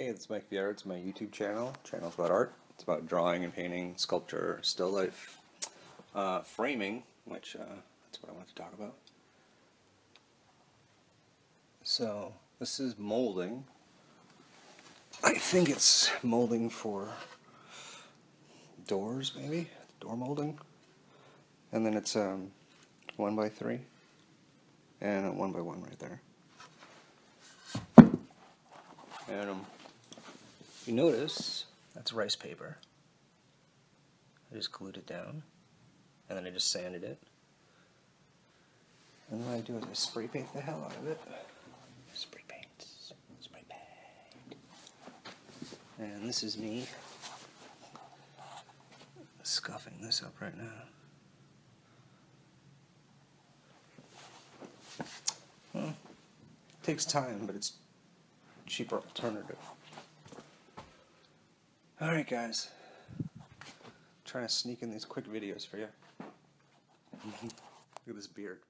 Hey, it's Mike Vieira. It's my YouTube channel. Channel's about art. It's about drawing and painting, sculpture, still life, framing, which that's what I want to talk about. So this is molding. I think it's molding for doors, maybe door molding, and then it's 1x3 and a 1x1 right there. And if you notice, that's rice paper. I just glued it down, and then I just sanded it. And what I do is I spray paint the hell out of it. Spray paint. And this is me scuffing this up right now. Well, it takes time, but it's a cheaper alternative. Alright guys, trying to sneak in these quick videos for you. Look at this beard.